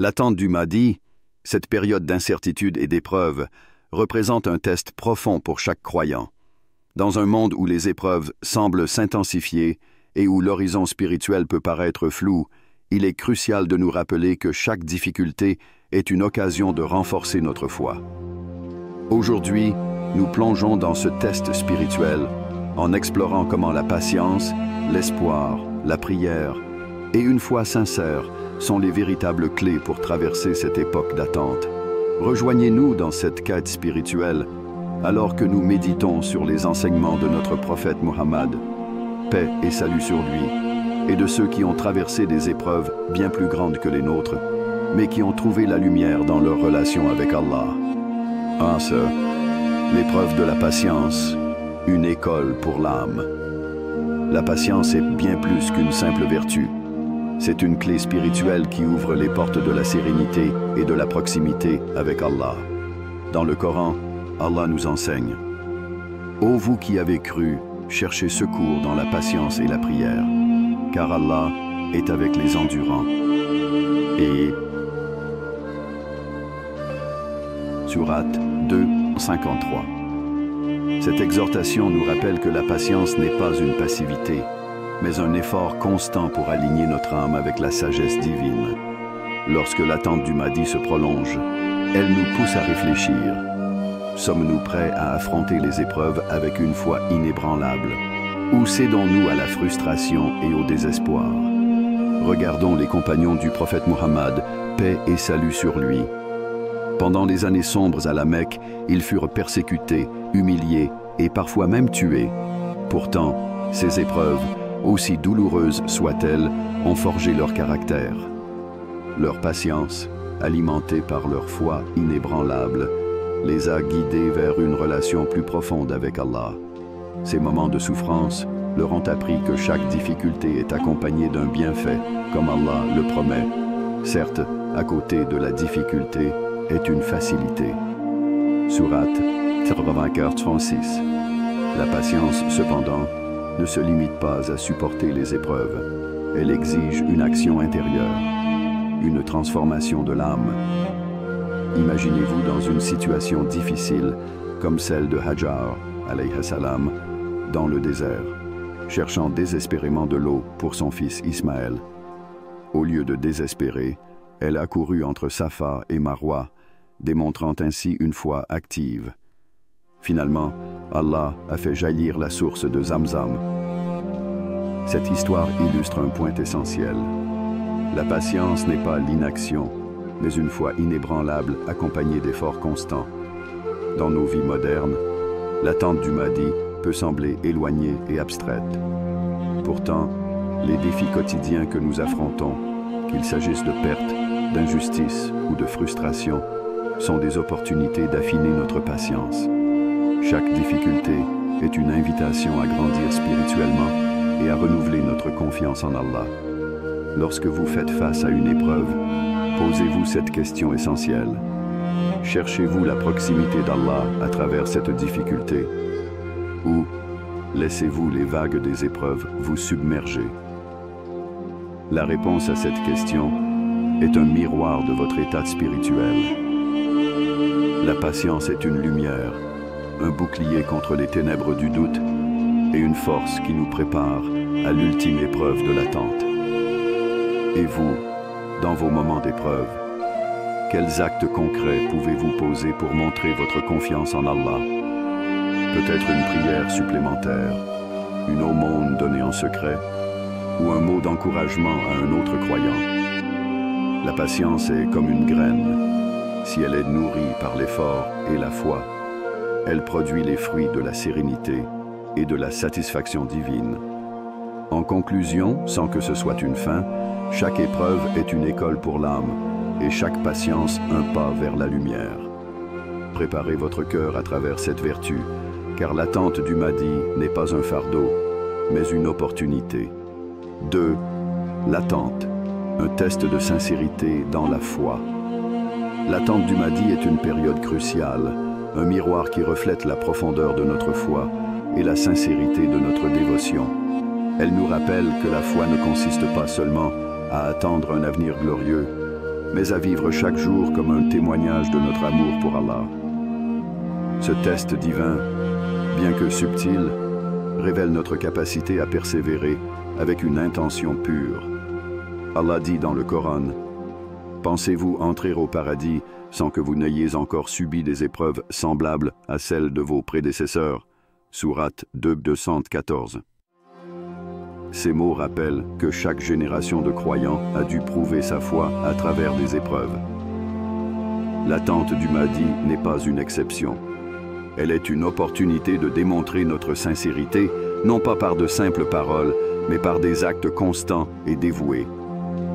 L'attente du Mahdi, cette période d'incertitude et d'épreuve, représente un test profond pour chaque croyant. Dans un monde où les épreuves semblent s'intensifier et où l'horizon spirituel peut paraître flou, il est crucial de nous rappeler que chaque difficulté est une occasion de renforcer notre foi. Aujourd'hui, nous plongeons dans ce test spirituel en explorant comment la patience, l'espoir, la prière et une foi sincère sont les véritables clés pour traverser cette époque d'attente. Rejoignez-nous dans cette quête spirituelle alors que nous méditons sur les enseignements de notre prophète Muhammad, paix et salut sur lui, et de ceux qui ont traversé des épreuves bien plus grandes que les nôtres, mais qui ont trouvé la lumière dans leur relation avec Allah. L'épreuve de la patience, une école pour l'âme. La patience est bien plus qu'une simple vertu. C'est une clé spirituelle qui ouvre les portes de la sérénité et de la proximité avec Allah. Dans le Coran, Allah nous enseigne « Ô vous qui avez cru, cherchez secours dans la patience et la prière, car Allah est avec les endurants. » Et Sourate 2, 53. Cette exhortation nous rappelle que la patience n'est pas une passivité, mais un effort constant pour aligner notre âme avec la sagesse divine. Lorsque l'attente du Mahdi se prolonge, elle nous pousse à réfléchir. Sommes-nous prêts à affronter les épreuves avec une foi inébranlable? Ou cédons-nous à la frustration et au désespoir? Regardons les compagnons du prophète Muhammad, paix et salut sur lui. Pendant les années sombres à la Mecque, ils furent persécutés, humiliés et parfois même tués. Pourtant, ces épreuves, aussi douloureuses soient-elles, ont forgé leur caractère. Leur patience, alimentée par leur foi inébranlable, les a guidés vers une relation plus profonde avec Allah. Ces moments de souffrance leur ont appris que chaque difficulté est accompagnée d'un bienfait, comme Allah le promet. Certes, à côté de la difficulté est une facilité. Sourate 94-36. La patience, cependant, ne se limite pas à supporter les épreuves. Elle exige une action intérieure, une transformation de l'âme. Imaginez-vous dans une situation difficile comme celle de Hajar, alayhi salam, dans le désert, cherchant désespérément de l'eau pour son fils Ismaël. Au lieu de désespérer, elle a couru entre Safa et Marwa, démontrant ainsi une foi active. Finalement, Allah a fait jaillir la source de Zamzam. Cette histoire illustre un point essentiel. La patience n'est pas l'inaction, mais une foi inébranlable accompagnée d'efforts constants. Dans nos vies modernes, l'attente du Mahdi peut sembler éloignée et abstraite. Pourtant, les défis quotidiens que nous affrontons, qu'il s'agisse de pertes, d'injustice ou de frustration, sont des opportunités d'affiner notre patience. Chaque difficulté est une invitation à grandir spirituellement et à renouveler notre confiance en Allah. Lorsque vous faites face à une épreuve, posez-vous cette question essentielle. Cherchez-vous la proximité d'Allah à travers cette difficulté? Ou laissez-vous les vagues des épreuves vous submerger? La réponse à cette question est un miroir de votre état spirituel. La patience est une lumière, un bouclier contre les ténèbres du doute et une force qui nous prépare à l'ultime épreuve de l'attente. Et vous, dans vos moments d'épreuve, quels actes concrets pouvez-vous poser pour montrer votre confiance en Allah? Peut-être une prière supplémentaire, une aumône donnée en secret, ou un mot d'encouragement à un autre croyant. La patience est comme une graine. Si elle est nourrie par l'effort et la foi, elle produit les fruits de la sérénité et de la satisfaction divine. En conclusion, sans que ce soit une fin, chaque épreuve est une école pour l'âme et chaque patience un pas vers la lumière. Préparez votre cœur à travers cette vertu, car l'attente du Mahdi n'est pas un fardeau, mais une opportunité. 2. L'attente, un test de sincérité dans la foi. L'attente du Mahdi est une période cruciale, un miroir qui reflète la profondeur de notre foi et la sincérité de notre dévotion. Elle nous rappelle que la foi ne consiste pas seulement à attendre un avenir glorieux, mais à vivre chaque jour comme un témoignage de notre amour pour Allah. Ce test divin, bien que subtil, révèle notre capacité à persévérer avec une intention pure. Allah dit dans le Coran: « Pensez-vous entrer au paradis sans que vous n'ayez encore subi des épreuves semblables à celles de vos prédécesseurs » Sourate 2, 214. Ces mots rappellent que chaque génération de croyants a dû prouver sa foi à travers des épreuves. L'attente du Mahdi n'est pas une exception. Elle est une opportunité de démontrer notre sincérité, non pas par de simples paroles, mais par des actes constants et dévoués.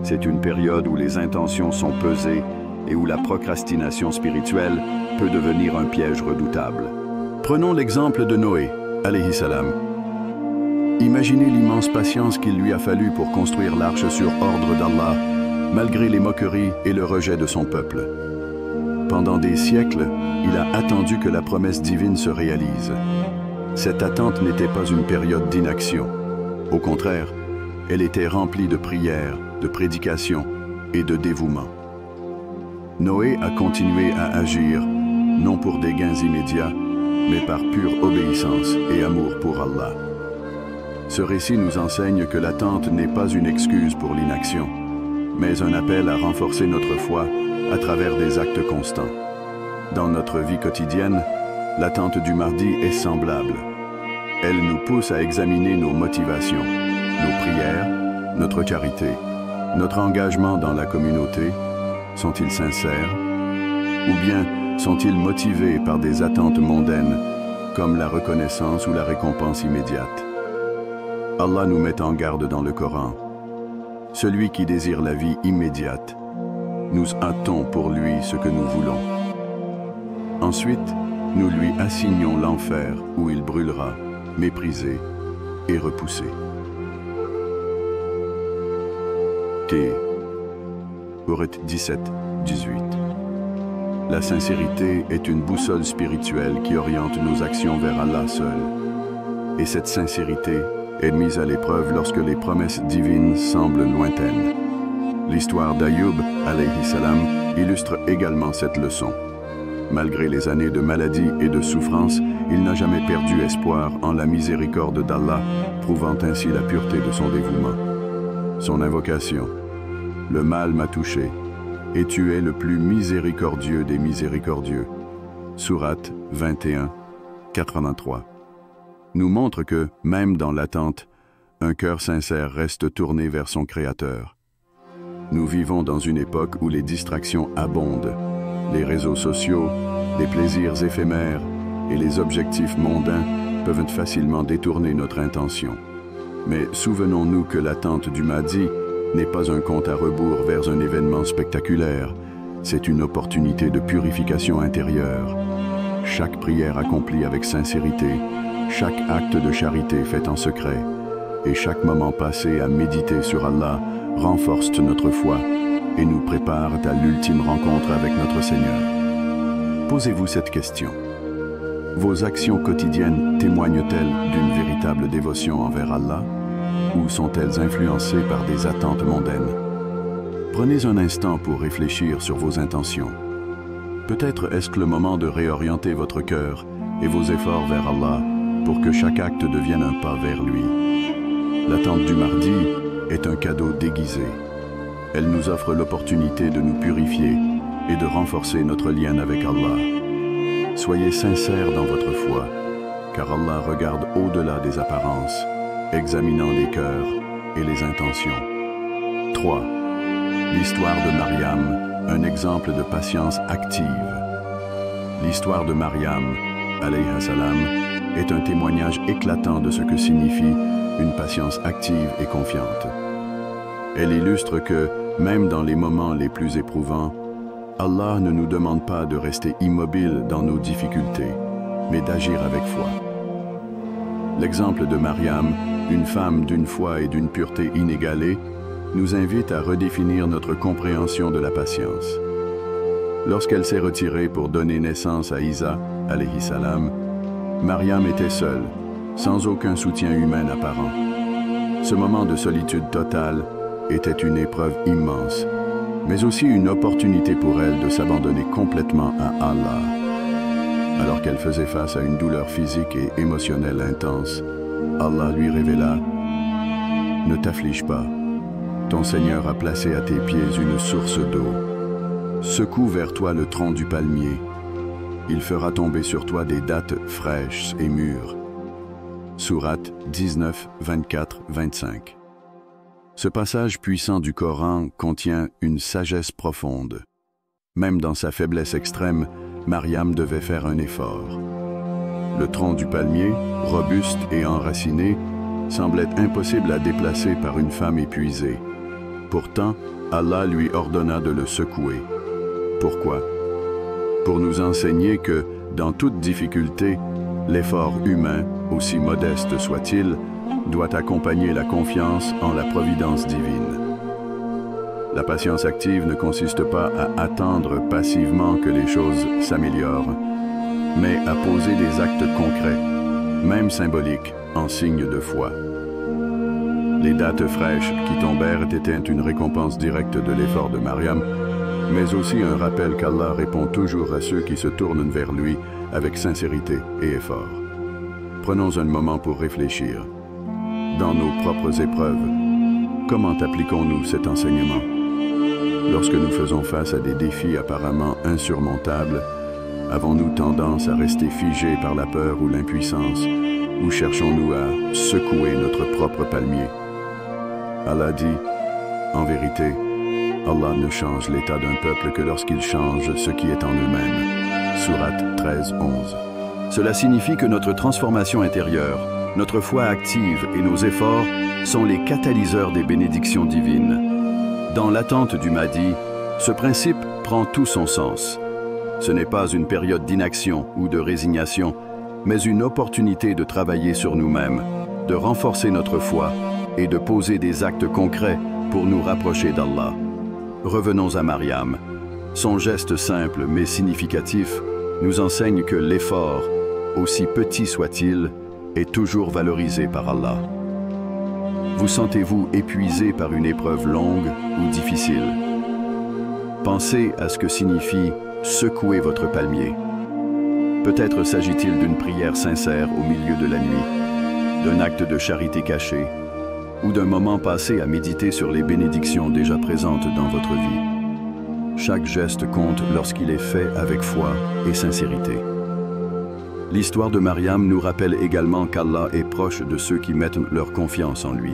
C'est une période où les intentions sont pesées et où la procrastination spirituelle peut devenir un piège redoutable. Prenons l'exemple de Noé, alayhi salam. Imaginez l'immense patience qu'il lui a fallu pour construire l'arche sur ordre d'Allah, malgré les moqueries et le rejet de son peuple. Pendant des siècles, il a attendu que la promesse divine se réalise. Cette attente n'était pas une période d'inaction. Au contraire, elle était remplie de prières, de prédications et de dévouement. Noé a continué à agir, non pour des gains immédiats, mais par pure obéissance et amour pour Allah. Ce récit nous enseigne que l'attente n'est pas une excuse pour l'inaction, mais un appel à renforcer notre foi à travers des actes constants. Dans notre vie quotidienne, l'attente du Mahdi est semblable. Elle nous pousse à examiner nos motivations, nos prières, notre charité, notre engagement dans la communauté. Sont-ils sincères? Ou bien sont-ils motivés par des attentes mondaines, comme la reconnaissance ou la récompense immédiate? Allah nous met en garde dans le Coran. Celui qui désire la vie immédiate, nous hâtons pour lui ce que nous voulons. Ensuite, nous lui assignons l'enfer où il brûlera, méprisé et repoussé. T. Surat 17, 18. La sincérité est une boussole spirituelle qui oriente nos actions vers Allah seul. Et cette sincérité est mise à l'épreuve lorsque les promesses divines semblent lointaines. L'histoire d'Ayoub, alayhi salam, illustre également cette leçon. Malgré les années de maladie et de souffrance, il n'a jamais perdu espoir en la miséricorde d'Allah, prouvant ainsi la pureté de son dévouement. Son invocation: « Le mal m'a touché, et tu es le plus miséricordieux des miséricordieux » Sourate 21, 83 nous montre que, même dans l'attente, un cœur sincère reste tourné vers son Créateur. Nous vivons dans une époque où les distractions abondent. Les réseaux sociaux, les plaisirs éphémères et les objectifs mondains peuvent facilement détourner notre intention. Mais souvenons-nous que l'attente du Mahdi n'est pas un compte à rebours vers un événement spectaculaire. C'est une opportunité de purification intérieure. Chaque prière accomplie avec sincérité, chaque acte de charité fait en secret, et chaque moment passé à méditer sur Allah renforce notre foi et nous prépare à l'ultime rencontre avec notre Seigneur. Posez-vous cette question. Vos actions quotidiennes témoignent-elles d'une véritable dévotion envers Allah, ou sont-elles influencées par des attentes mondaines? Prenez un instant pour réfléchir sur vos intentions. Peut-être est-ce le moment de réorienter votre cœur et vos efforts vers Allah pour que chaque acte devienne un pas vers lui. L'attente du Mahdi est un cadeau déguisé. Elle nous offre l'opportunité de nous purifier et de renforcer notre lien avec Allah. Soyez sincères dans votre foi, car Allah regarde au-delà des apparences, examinant les cœurs et les intentions. 3. L'histoire de Mariam, un exemple de patience active. L'histoire de Mariam, alayha salam, est un témoignage éclatant de ce que signifie une patience active et confiante. Elle illustre que, même dans les moments les plus éprouvants, Allah ne nous demande pas de rester immobile dans nos difficultés, mais d'agir avec foi. L'exemple de Mariam, une femme d'une foi et d'une pureté inégalée, nous invite à redéfinir notre compréhension de la patience. Lorsqu'elle s'est retirée pour donner naissance à Isa, alayhi salam, Mariam était seule, sans aucun soutien humain apparent. Ce moment de solitude totale était une épreuve immense, mais aussi une opportunité pour elle de s'abandonner complètement à Allah. Alors qu'elle faisait face à une douleur physique et émotionnelle intense, Allah lui révéla: « Ne t'afflige pas, ton Seigneur a placé à tes pieds une source d'eau. Secoue vers toi le tronc du palmier. Il fera tomber sur toi des dattes fraîches et mûres. » Sourate 19, 24, 25. Ce passage puissant du Coran contient une sagesse profonde. Même dans sa faiblesse extrême, Mariam devait faire un effort. Le tronc du palmier, robuste et enraciné, semblait impossible à déplacer par une femme épuisée. Pourtant, Allah lui ordonna de le secouer. Pourquoi? Pour nous enseigner que, dans toute difficulté, l'effort humain, aussi modeste soit-il, doit accompagner la confiance en la providence divine. La patience active ne consiste pas à attendre passivement que les choses s'améliorent, mais à poser des actes concrets, même symboliques, en signe de foi. Les dattes fraîches qui tombèrent étaient une récompense directe de l'effort de Mariam, mais aussi un rappel qu'Allah répond toujours à ceux qui se tournent vers lui avec sincérité et effort. Prenons un moment pour réfléchir. Dans nos propres épreuves, comment appliquons-nous cet enseignement? Lorsque nous faisons face à des défis apparemment insurmontables, avons-nous tendance à rester figés par la peur ou l'impuissance, ou cherchons-nous à secouer notre propre palmier? Allah dit: « En vérité, Allah ne change l'état d'un peuple que lorsqu'il change ce qui est en eux-mêmes. » Sourate 13, 11. Cela signifie que notre transformation intérieure, notre foi active et nos efforts sont les catalyseurs des bénédictions divines. Dans l'attente du Mahdi, ce principe prend tout son sens. Ce n'est pas une période d'inaction ou de résignation, mais une opportunité de travailler sur nous-mêmes, de renforcer notre foi et de poser des actes concrets pour nous rapprocher d'Allah. Revenons à Mariam. Son geste simple mais significatif nous enseigne que l'effort, aussi petit soit-il, est toujours valorisé par Allah. Vous sentez-vous épuisé par une épreuve longue ou difficile? Pensez à ce que signifie secouer votre palmier. Peut-être s'agit-il d'une prière sincère au milieu de la nuit, d'un acte de charité caché, ou d'un moment passé à méditer sur les bénédictions déjà présentes dans votre vie. Chaque geste compte lorsqu'il est fait avec foi et sincérité. L'histoire de Mariam nous rappelle également qu'Allah est proche de ceux qui mettent leur confiance en lui.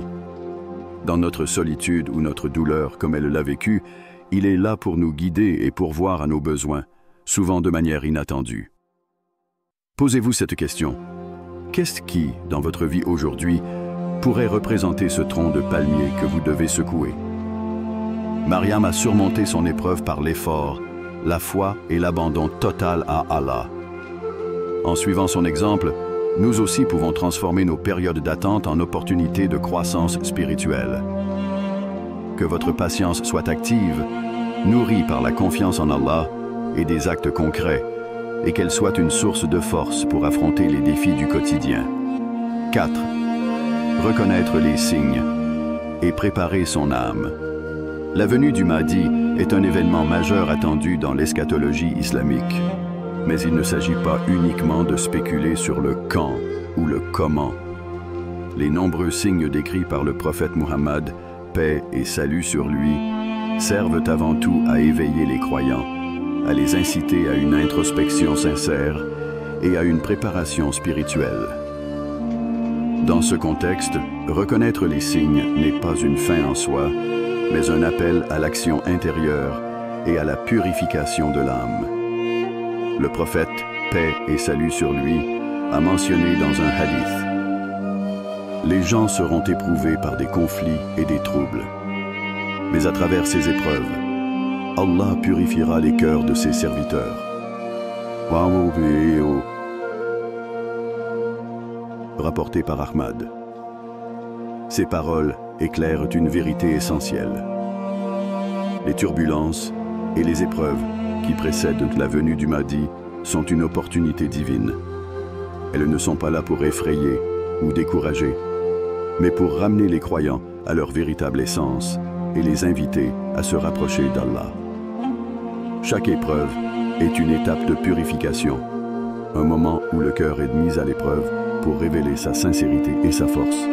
Dans notre solitude ou notre douleur, comme elle l'a vécu, il est là pour nous guider et pourvoir à nos besoins, souvent de manière inattendue. Posez-vous cette question. Qu'est-ce qui, dans votre vie aujourd'hui, pourrait représenter ce tronc de palmier que vous devez secouer? Mariam a surmonté son épreuve par l'effort, la foi et l'abandon total à Allah. En suivant son exemple, nous aussi pouvons transformer nos périodes d'attente en opportunités de croissance spirituelle. Que votre patience soit active, nourrie par la confiance en Allah et des actes concrets, et qu'elle soit une source de force pour affronter les défis du quotidien. 4. Reconnaître les signes et préparer son âme. La venue du Mahdi est un événement majeur attendu dans l'eschatologie islamique. Mais il ne s'agit pas uniquement de spéculer sur le quand ou le comment. Les nombreux signes décrits par le prophète Muhammad, paix et salut sur lui, servent avant tout à éveiller les croyants, à les inciter à une introspection sincère et à une préparation spirituelle. Dans ce contexte, reconnaître les signes n'est pas une fin en soi, mais un appel à l'action intérieure et à la purification de l'âme. Le prophète, paix et salut sur lui, a mentionné dans un hadith: « Les gens seront éprouvés par des conflits et des troubles. Mais à travers ces épreuves, Allah purifiera les cœurs de ses serviteurs. » Rapporté par Ahmad. Ces paroles éclairent une vérité essentielle. Les turbulences et les épreuves qui précèdent la venue du Mahdi sont une opportunité divine. Elles ne sont pas là pour effrayer ou décourager, mais pour ramener les croyants à leur véritable essence, et les inviter à se rapprocher d'Allah. Chaque épreuve est une étape de purification, un moment où le cœur est mis à l'épreuve pour révéler sa sincérité et sa force.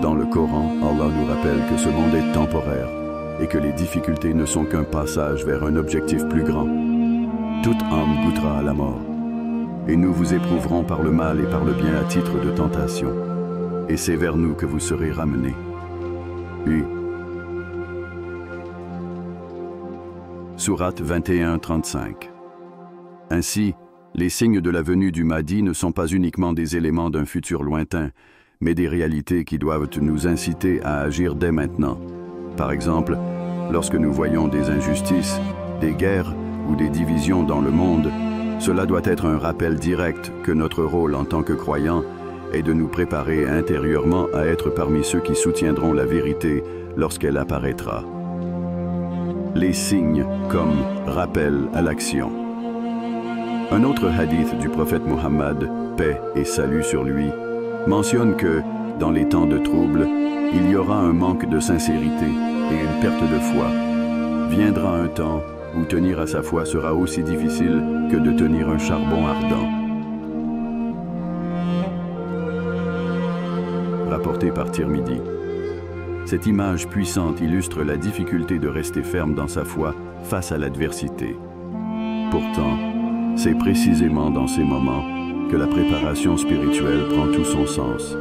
Dans le Coran, Allah nous rappelle que ce monde est temporaire et que les difficultés ne sont qu'un passage vers un objectif plus grand. Toute âme goûtera à la mort, et nous vous éprouverons par le mal et par le bien à titre de tentation, et c'est vers nous que vous serez ramenés. Oui. Sourate 21-35. Ainsi, les signes de la venue du Mahdi ne sont pas uniquement des éléments d'un futur lointain, mais des réalités qui doivent nous inciter à agir dès maintenant. Par exemple, lorsque nous voyons des injustices, des guerres ou des divisions dans le monde, cela doit être un rappel direct que notre rôle en tant que croyants est de nous préparer intérieurement à être parmi ceux qui soutiendront la vérité lorsqu'elle apparaîtra. Les signes comme rappel à l'action. Un autre hadith du prophète Muhammad, paix et salut sur lui, mentionne que, dans les temps de trouble, il y aura un manque de sincérité et une perte de foi. Viendra un temps où tenir à sa foi sera aussi difficile que de tenir un charbon ardent. Rapporté par Tirmidhi. Cette image puissante illustre la difficulté de rester ferme dans sa foi face à l'adversité. Pourtant, c'est précisément dans ces moments que la préparation spirituelle prend tout son sens.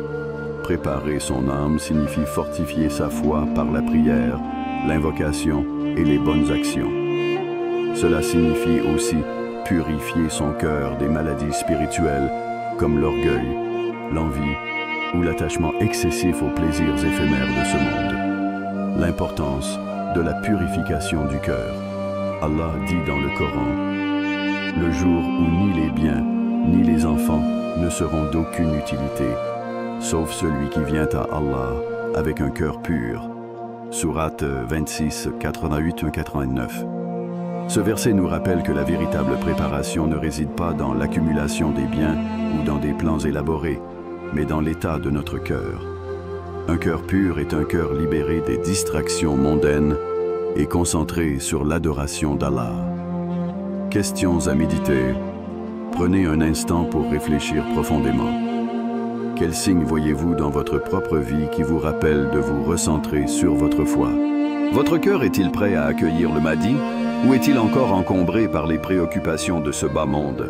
Préparer son âme signifie fortifier sa foi par la prière, l'invocation et les bonnes actions. Cela signifie aussi purifier son cœur des maladies spirituelles comme l'orgueil, l'envie ou l'attachement excessif aux plaisirs éphémères de ce monde. L'importance de la purification du cœur. Allah dit dans le Coran, « Le jour où ni les biens, ni les enfants ne seront d'aucune utilité, sauf celui qui vient à Allah avec un cœur pur. » Sourate 26, 88-89. Ce verset nous rappelle que la véritable préparation ne réside pas dans l'accumulation des biens ou dans des plans élaborés, mais dans l'état de notre cœur. Un cœur pur est un cœur libéré des distractions mondaines et concentré sur l'adoration d'Allah. Questions à méditer. Prenez un instant pour réfléchir profondément. Quels signes voyez-vous dans votre propre vie qui vous rappellent de vous recentrer sur votre foi? Votre cœur est-il prêt à accueillir le Mahdi ou est-il encore encombré par les préoccupations de ce bas monde?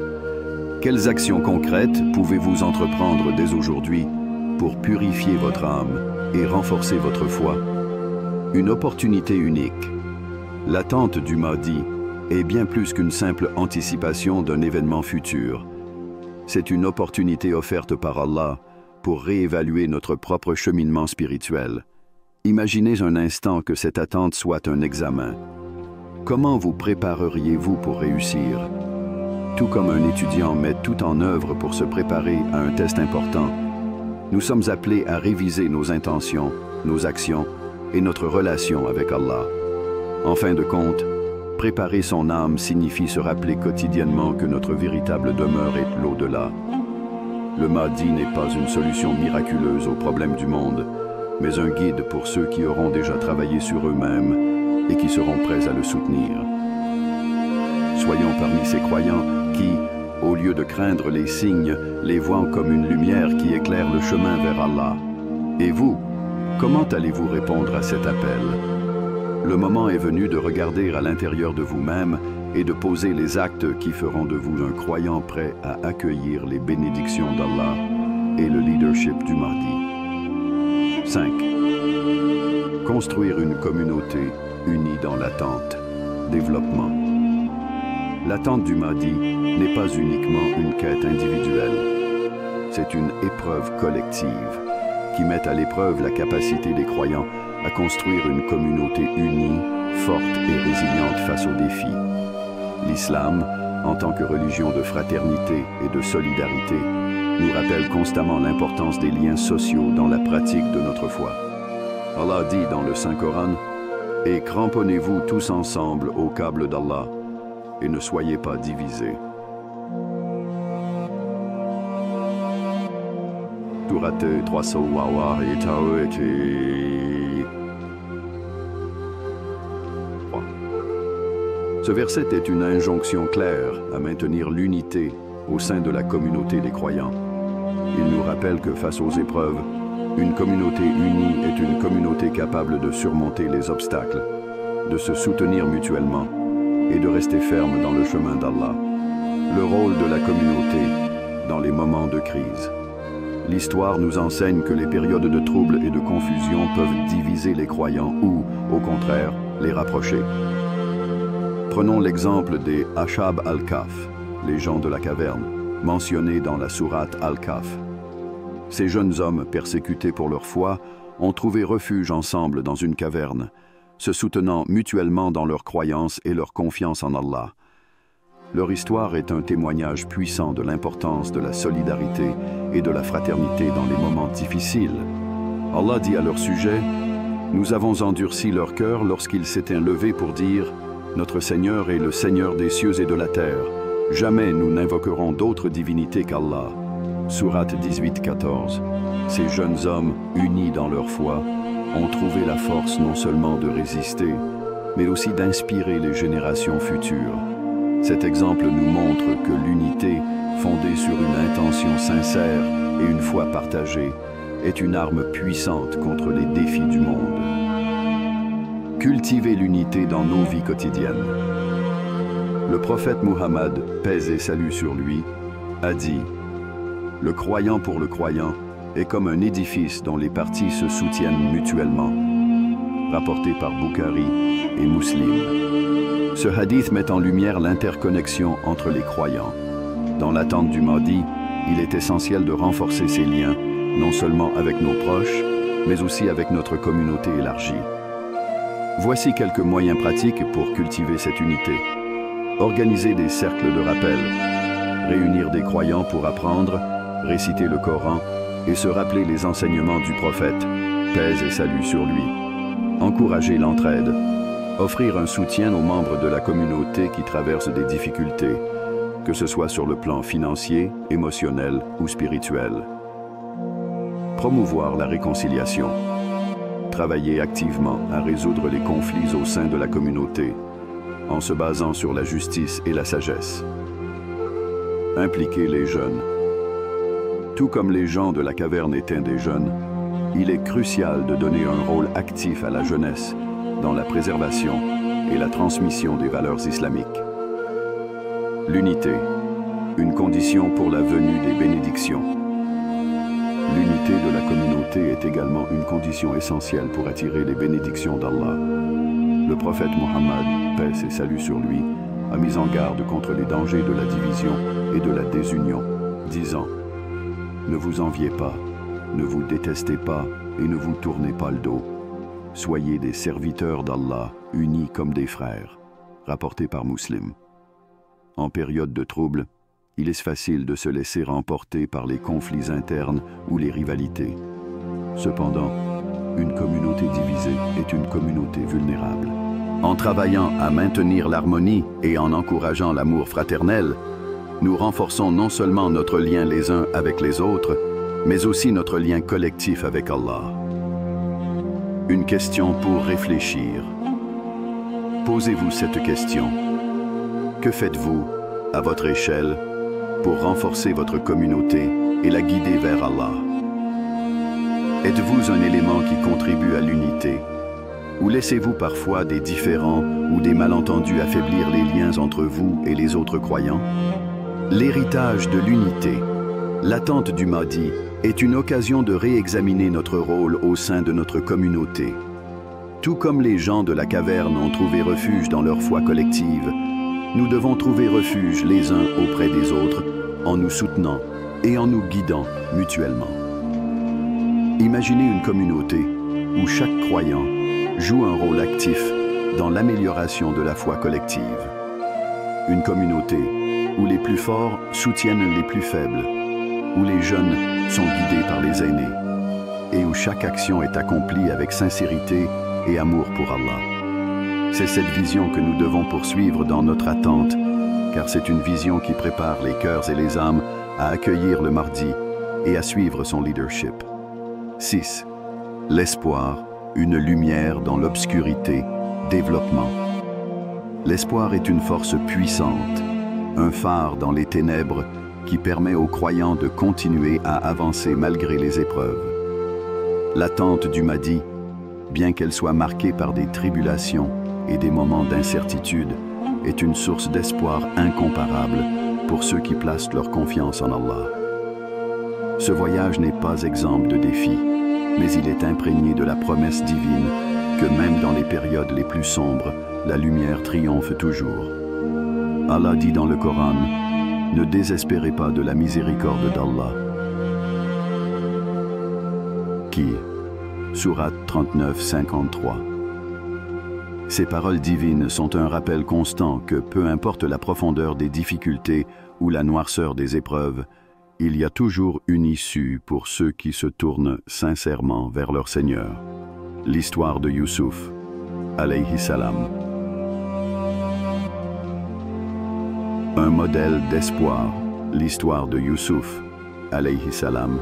Quelles actions concrètes pouvez-vous entreprendre dès aujourd'hui pour purifier votre âme et renforcer votre foi? Une opportunité unique. L'attente du Mahdi est bien plus qu'une simple anticipation d'un événement futur. C'est une opportunité offerte par Allah pour réévaluer notre propre cheminement spirituel. Imaginez un instant que cette attente soit un examen. Comment vous prépareriez-vous pour réussir? Tout comme un étudiant met tout en œuvre pour se préparer à un test important, nous sommes appelés à réviser nos intentions, nos actions et notre relation avec Allah. En fin de compte, préparer son âme signifie se rappeler quotidiennement que notre véritable demeure est l'au-delà. Le Mahdi n'est pas une solution miraculeuse aux problèmes du monde, mais un guide pour ceux qui auront déjà travaillé sur eux-mêmes et qui seront prêts à le soutenir. Soyons parmi ces croyants qui, au lieu de craindre les signes, les voient comme une lumière qui éclaire le chemin vers Allah. Et vous, comment allez-vous répondre à cet appel? Le moment est venu de regarder à l'intérieur de vous-même et de poser les actes qui feront de vous un croyant prêt à accueillir les bénédictions d'Allah et le leadership du Mahdi. 5. Construire une communauté unie dans l'attente. Développement. L'attente du Mahdi n'est pas uniquement une quête individuelle. C'est une épreuve collective qui met à l'épreuve la capacité des croyants à construire une communauté unie, forte et résiliente face aux défis. L'islam, en tant que religion de fraternité et de solidarité, nous rappelle constamment l'importance des liens sociaux dans la pratique de notre foi. Allah dit dans le Saint-Coran, « Et cramponnez-vous tous ensemble au câble d'Allah, et ne soyez pas divisés. » Sourate 300. Ce verset est une injonction claire à maintenir l'unité au sein de la communauté des croyants. Il nous rappelle que face aux épreuves, une communauté unie est une communauté capable de surmonter les obstacles, de se soutenir mutuellement et de rester ferme dans le chemin d'Allah. Le rôle de la communauté dans les moments de crise. L'histoire nous enseigne que les périodes de trouble et de confusion peuvent diviser les croyants ou, au contraire, les rapprocher. Prenons l'exemple des Ashab al-Kahf, les gens de la caverne, mentionnés dans la sourate Al-Kahf. Ces jeunes hommes, persécutés pour leur foi, ont trouvé refuge ensemble dans une caverne, se soutenant mutuellement dans leur croyance et leur confiance en Allah. Leur histoire est un témoignage puissant de l'importance de la solidarité et de la fraternité dans les moments difficiles. Allah dit à leur sujet, « Nous avons endurci leur cœur lorsqu'ils s'étaient levés pour dire « Notre Seigneur est le Seigneur des cieux et de la terre. Jamais nous n'invoquerons d'autres divinités qu'Allah. » Sourate 18-14. Ces jeunes hommes, unis dans leur foi, ont trouvé la force non seulement de résister, mais aussi d'inspirer les générations futures. Cet exemple nous montre que l'unité, fondée sur une intention sincère et une foi partagée, est une arme puissante contre les défis du monde. Cultiver l'unité dans nos vies quotidiennes. Le prophète Muhammad, paix et salut sur lui, a dit « Le croyant pour le croyant est comme un édifice dont les parties se soutiennent mutuellement. » Rapporté par Bukhari et Muslim. Ce hadith met en lumière l'interconnexion entre les croyants. Dans l'attente du Mahdi, il est essentiel de renforcer ces liens, non seulement avec nos proches, mais aussi avec notre communauté élargie. Voici quelques moyens pratiques pour cultiver cette unité. Organiser des cercles de rappel, réunir des croyants pour apprendre, réciter le Coran et se rappeler les enseignements du prophète, paix et salut sur lui. Encourager l'entraide, offrir un soutien aux membres de la communauté qui traversent des difficultés, que ce soit sur le plan financier, émotionnel ou spirituel. Promouvoir la réconciliation. Travailler activement à résoudre les conflits au sein de la communauté, en se basant sur la justice et la sagesse. Impliquer les jeunes. Tout comme les gens de la caverne étaient des jeunes, il est crucial de donner un rôle actif à la jeunesse dans la préservation et la transmission des valeurs islamiques. L'unité, une condition pour la venue des bénédictions. L'unité de la communauté est également une condition essentielle pour attirer les bénédictions d'Allah. Le prophète Muhammad, paix et salut sur lui, a mis en garde contre les dangers de la division et de la désunion, disant « Ne vous enviez pas, ne vous détestez pas et ne vous tournez pas le dos. Soyez des serviteurs d'Allah, unis comme des frères. » Rapporté par Muslim. En période de trouble, il est facile de se laisser emporter par les conflits internes ou les rivalités. Cependant, une communauté divisée est une communauté vulnérable. En travaillant à maintenir l'harmonie et en encourageant l'amour fraternel, nous renforçons non seulement notre lien les uns avec les autres, mais aussi notre lien collectif avec Allah. Une question pour réfléchir. Posez-vous cette question. Que faites-vous, à votre échelle, pour renforcer votre communauté et la guider vers Allah? Êtes-vous un élément qui contribue à l'unité? Ou laissez-vous parfois des différends ou des malentendus affaiblir les liens entre vous et les autres croyants? L'héritage de l'unité, l'attente du Mahdi, est une occasion de réexaminer notre rôle au sein de notre communauté. Tout comme les gens de la caverne ont trouvé refuge dans leur foi collective, nous devons trouver refuge les uns auprès des autres en nous soutenant et en nous guidant mutuellement. Imaginez une communauté où chaque croyant joue un rôle actif dans l'amélioration de la foi collective. Une communauté où les plus forts soutiennent les plus faibles, où les jeunes sont guidés par les aînés et où chaque action est accomplie avec sincérité et amour pour Allah. C'est cette vision que nous devons poursuivre dans notre attente, car c'est une vision qui prépare les cœurs et les âmes à accueillir le Mahdi et à suivre son leadership. 6. L'espoir, une lumière dans l'obscurité, développement. L'espoir est une force puissante, un phare dans les ténèbres qui permet aux croyants de continuer à avancer malgré les épreuves. L'attente du Mahdi, bien qu'elle soit marquée par des tribulations et des moments d'incertitude, est une source d'espoir incomparable pour ceux qui placent leur confiance en Allah. Ce voyage n'est pas exempt de défis, mais il est imprégné de la promesse divine que même dans les périodes les plus sombres, la lumière triomphe toujours. Allah dit dans le Coran, « Ne désespérez pas de la miséricorde d'Allah. » Qui? Sourate 39, 53. Ces paroles divines sont un rappel constant que peu importe la profondeur des difficultés ou la noirceur des épreuves, il y a toujours une issue pour ceux qui se tournent sincèrement vers leur Seigneur. L'histoire de Youssouf, alayhi salam. Un modèle d'espoir, l'histoire de Youssouf, alayhi salam,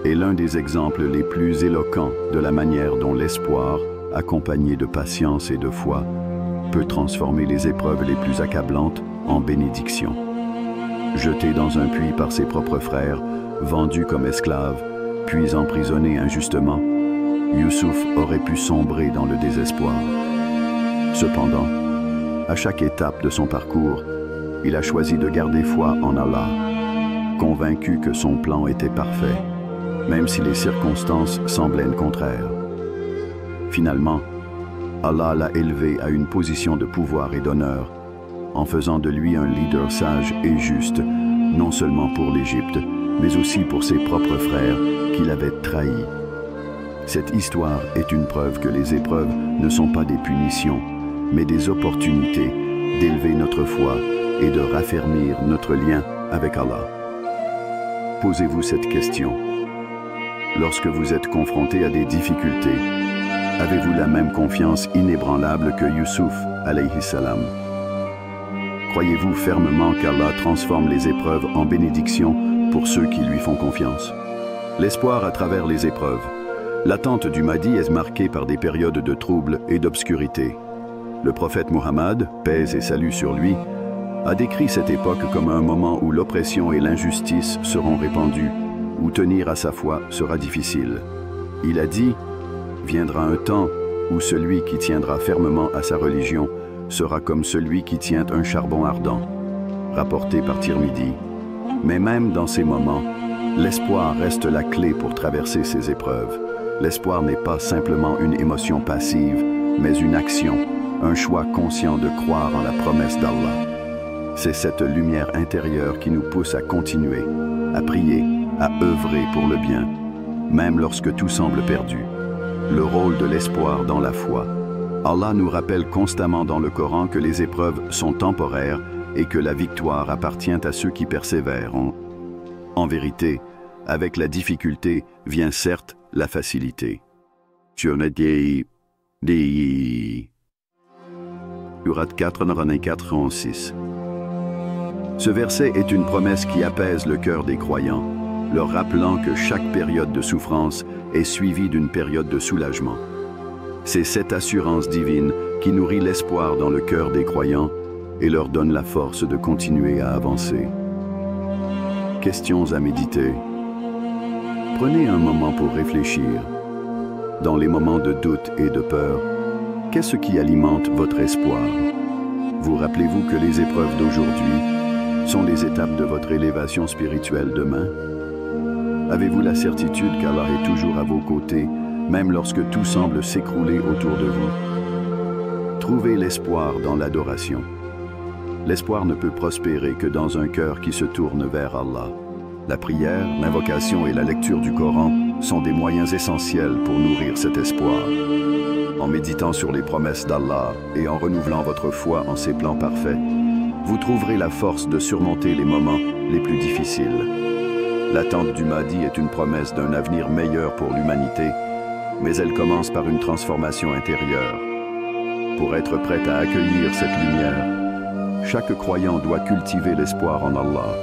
est l'un des exemples les plus éloquents de la manière dont l'espoir, accompagné de patience et de foi, peut transformer les épreuves les plus accablantes en bénédiction. Jeté dans un puits par ses propres frères, vendu comme esclave, puis emprisonné injustement, Youssouf aurait pu sombrer dans le désespoir. Cependant, à chaque étape de son parcours, il a choisi de garder foi en Allah, convaincu que son plan était parfait, même si les circonstances semblaient contraires. Finalement, Allah l'a élevé à une position de pouvoir et d'honneur, en faisant de lui un leader sage et juste, non seulement pour l'Égypte, mais aussi pour ses propres frères qu'il avait trahis. Cette histoire est une preuve que les épreuves ne sont pas des punitions, mais des opportunités d'élever notre foi et de raffermir notre lien avec Allah. Posez-vous cette question. Lorsque vous êtes confronté à des difficultés, avez-vous la même confiance inébranlable que Youssouf, alayhi salam? Croyez-vous fermement qu'Allah transforme les épreuves en bénédictions pour ceux qui lui font confiance? L'espoir à travers les épreuves. L'attente du Mahdi est marquée par des périodes de troubles et d'obscurité. Le prophète Muhammad, paix et salut sur lui, a décrit cette époque comme un moment où l'oppression et l'injustice seront répandues, où tenir à sa foi sera difficile. Il a dit « Viendra un temps où celui qui tiendra fermement à sa religion sera comme celui qui tient un charbon ardent », rapporté par Tirmidhi. Mais même dans ces moments, l'espoir reste la clé pour traverser ces épreuves. L'espoir n'est pas simplement une émotion passive, mais une action, un choix conscient de croire en la promesse d'Allah. C'est cette lumière intérieure qui nous pousse à continuer, à prier, à œuvrer pour le bien, même lorsque tout semble perdu. Le rôle de l'espoir dans la foi. Allah nous rappelle constamment dans le Coran que les épreuves sont temporaires et que la victoire appartient à ceux qui persévèrent. En vérité, avec la difficulté vient certes la facilité. Surat 4:4-6. Ce verset est une promesse qui apaise le cœur des croyants, leur rappelant que chaque période de souffrance est suivie d'une période de soulagement. C'est cette assurance divine qui nourrit l'espoir dans le cœur des croyants et leur donne la force de continuer à avancer. Questions à méditer. Prenez un moment pour réfléchir. Dans les moments de doute et de peur, qu'est-ce qui alimente votre espoir? Vous rappelez-vous que les épreuves d'aujourd'hui sont les étapes de votre élévation spirituelle demain? Avez-vous la certitude qu'Allah est toujours à vos côtés, même lorsque tout semble s'écrouler autour de vous? Trouvez l'espoir dans l'adoration. L'espoir ne peut prospérer que dans un cœur qui se tourne vers Allah. La prière, l'invocation et la lecture du Coran sont des moyens essentiels pour nourrir cet espoir. En méditant sur les promesses d'Allah et en renouvelant votre foi en ses plans parfaits, vous trouverez la force de surmonter les moments les plus difficiles. L'attente du Mahdi est une promesse d'un avenir meilleur pour l'humanité, mais elle commence par une transformation intérieure. Pour être prête à accueillir cette lumière, chaque croyant doit cultiver l'espoir en Allah,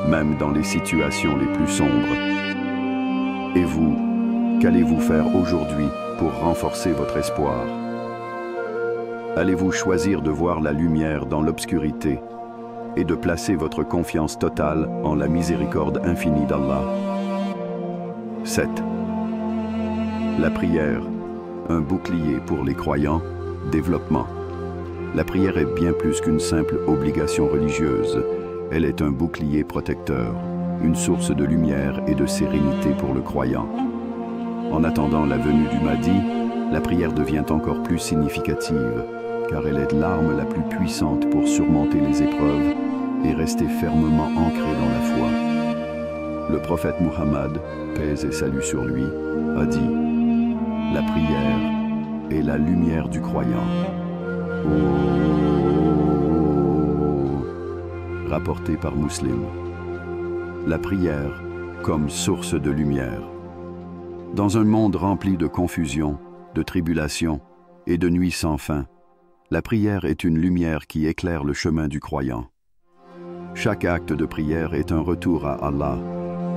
même dans les situations les plus sombres. Et vous, qu'allez-vous faire aujourd'hui pour renforcer votre espoir? Allez-vous choisir de voir la lumière dans l'obscurité et de placer votre confiance totale en la miséricorde infinie d'Allah? 7. La prière, un bouclier pour les croyants, développement. La prière est bien plus qu'une simple obligation religieuse. Elle est un bouclier protecteur, une source de lumière et de sérénité pour le croyant. En attendant la venue du Mahdi, la prière devient encore plus significative, car elle est l'arme la plus puissante pour surmonter les épreuves et rester fermement ancré dans la foi. Le prophète Muhammad, paix et salut sur lui, a dit « La prière est la lumière du croyant. » Rapporté par Muslim. La prière comme source de lumière. Dans un monde rempli de confusion, de tribulation et de nuits sans fin, la prière est une lumière qui éclaire le chemin du croyant. Chaque acte de prière est un retour à Allah,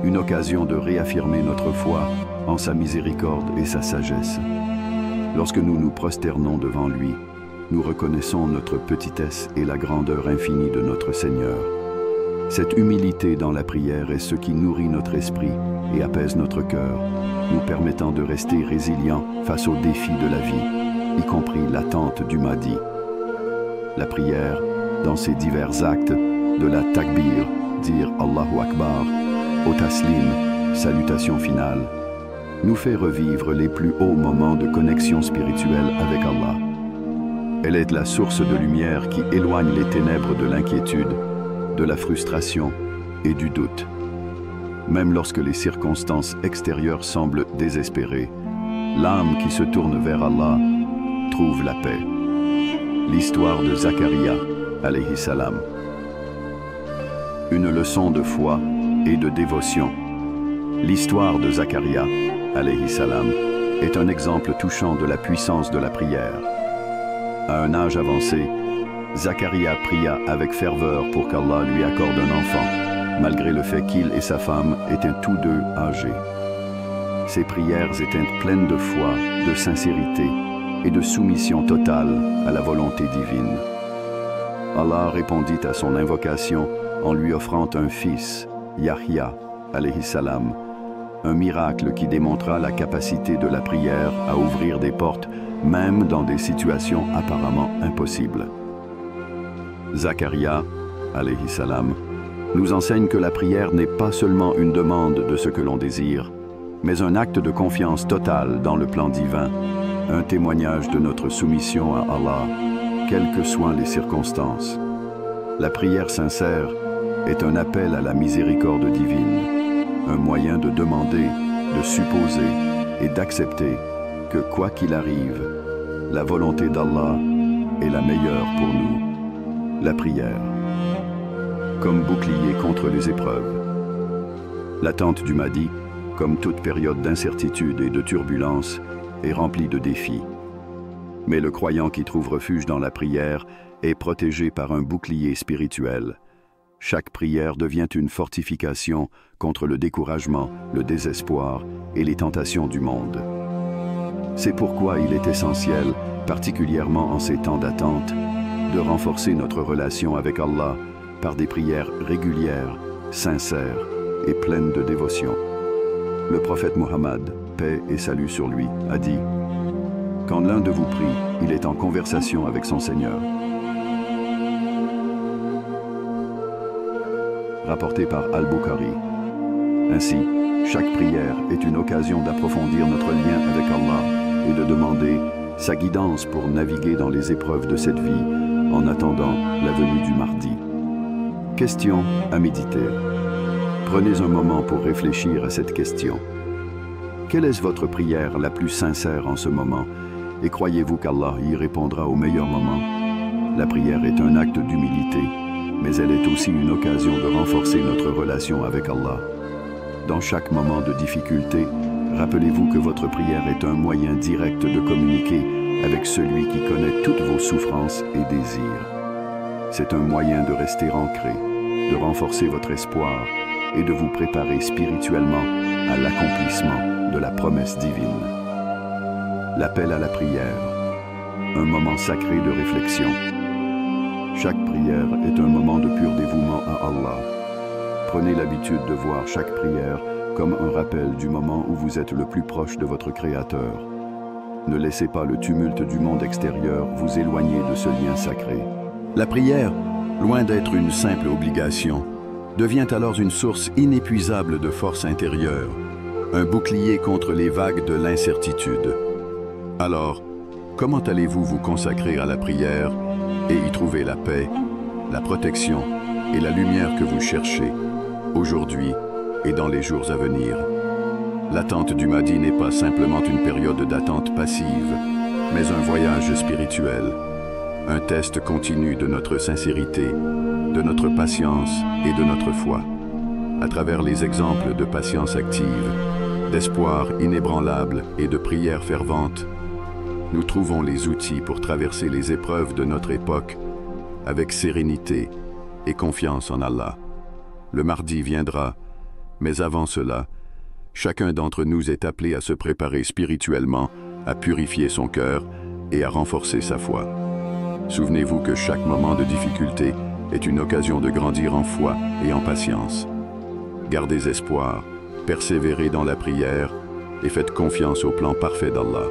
une occasion de réaffirmer notre foi en sa miséricorde et sa sagesse. Lorsque nous nous prosternons devant lui, nous reconnaissons notre petitesse et la grandeur infinie de notre Seigneur. Cette humilité dans la prière est ce qui nourrit notre esprit et apaise notre cœur, nous permettant de rester résilients face aux défis de la vie, y compris l'attente du Mahdi. La prière, dans ses divers actes, de la takbir, dire Allahu Akbar, au taslim, salutation finale, nous fait revivre les plus hauts moments de connexion spirituelle avec Allah. Elle est la source de lumière qui éloigne les ténèbres de l'inquiétude, de la frustration et du doute. Même lorsque les circonstances extérieures semblent désespérées, l'âme qui se tourne vers Allah trouve la paix. L'histoire de Zakaria, alayhi salam. Une leçon de foi et de dévotion. L'histoire de Zakaria, alayhi salam, est un exemple touchant de la puissance de la prière. À un âge avancé, Zakaria pria avec ferveur pour qu'Allah lui accorde un enfant, malgré le fait qu'il et sa femme étaient tous deux âgés. Ses prières étaient pleines de foi, de sincérité et de soumission totale à la volonté divine. Allah répondit à son invocation en lui offrant un fils, Yahya, alayhi salam, un miracle qui démontra la capacité de la prière à ouvrir des portes, même dans des situations apparemment impossibles. Zakaria, alayhi salam, nous enseigne que la prière n'est pas seulement une demande de ce que l'on désire, mais un acte de confiance totale dans le plan divin, un témoignage de notre soumission à Allah, quelles que soient les circonstances. La prière sincère est un appel à la miséricorde divine, un moyen de demander, de supposer et d'accepter que quoi qu'il arrive, la volonté d'Allah est la meilleure pour nous. La prière, comme bouclier contre les épreuves. L'attente du Mahdi, comme toute période d'incertitude et de turbulence, est remplie de défis. Mais le croyant qui trouve refuge dans la prière est protégé par un bouclier spirituel. Chaque prière devient une fortification contre le découragement, le désespoir et les tentations du monde. C'est pourquoi il est essentiel, particulièrement en ces temps d'attente, de renforcer notre relation avec Allah par des prières régulières, sincères et pleines de dévotion. Le prophète Muhammad, paix et salut sur lui, a dit « Quand l'un de vous prie, il est en conversation avec son Seigneur. » Rapporté par Al-Bukhari. Ainsi, chaque prière est une occasion d'approfondir notre lien avec Allah et de demander sa guidance pour naviguer dans les épreuves de cette vie en attendant la venue du Mahdi. Question à méditer. Prenez un moment pour réfléchir à cette question. Quelle est votre prière la plus sincère en ce moment et croyez-vous qu'Allah y répondra au meilleur moment? La prière est un acte d'humilité, mais elle est aussi une occasion de renforcer notre relation avec Allah. Dans chaque moment de difficulté, rappelez-vous que votre prière est un moyen direct de communiquer avec celui qui connaît toutes vos souffrances et désirs. C'est un moyen de rester ancré, de renforcer votre espoir et de vous préparer spirituellement à l'accomplissement de la promesse divine. L'appel à la prière, un moment sacré de réflexion. Chaque prière est un moment de pur dévouement à Allah. Prenez l'habitude de voir chaque prière comme un rappel du moment où vous êtes le plus proche de votre Créateur. Ne laissez pas le tumulte du monde extérieur vous éloigner de ce lien sacré. La prière, loin d'être une simple obligation, devient alors une source inépuisable de force intérieure, un bouclier contre les vagues de l'incertitude. Alors, comment allez-vous vous consacrer à la prière et y trouver la paix, la protection et la lumière que vous cherchez, aujourd'hui et dans les jours à venir? L'attente du Mahdi n'est pas simplement une période d'attente passive, mais un voyage spirituel, un test continu de notre sincérité, de notre patience et de notre foi. À travers les exemples de patience active, d'espoir inébranlable et de prière fervente, nous trouvons les outils pour traverser les épreuves de notre époque avec sérénité et confiance en Allah. Le mardi viendra, mais avant cela, chacun d'entre nous est appelé à se préparer spirituellement, à purifier son cœur et à renforcer sa foi. Souvenez-vous que chaque moment de difficulté est une occasion de grandir en foi et en patience. Gardez espoir, persévérez dans la prière et faites confiance au plan parfait d'Allah.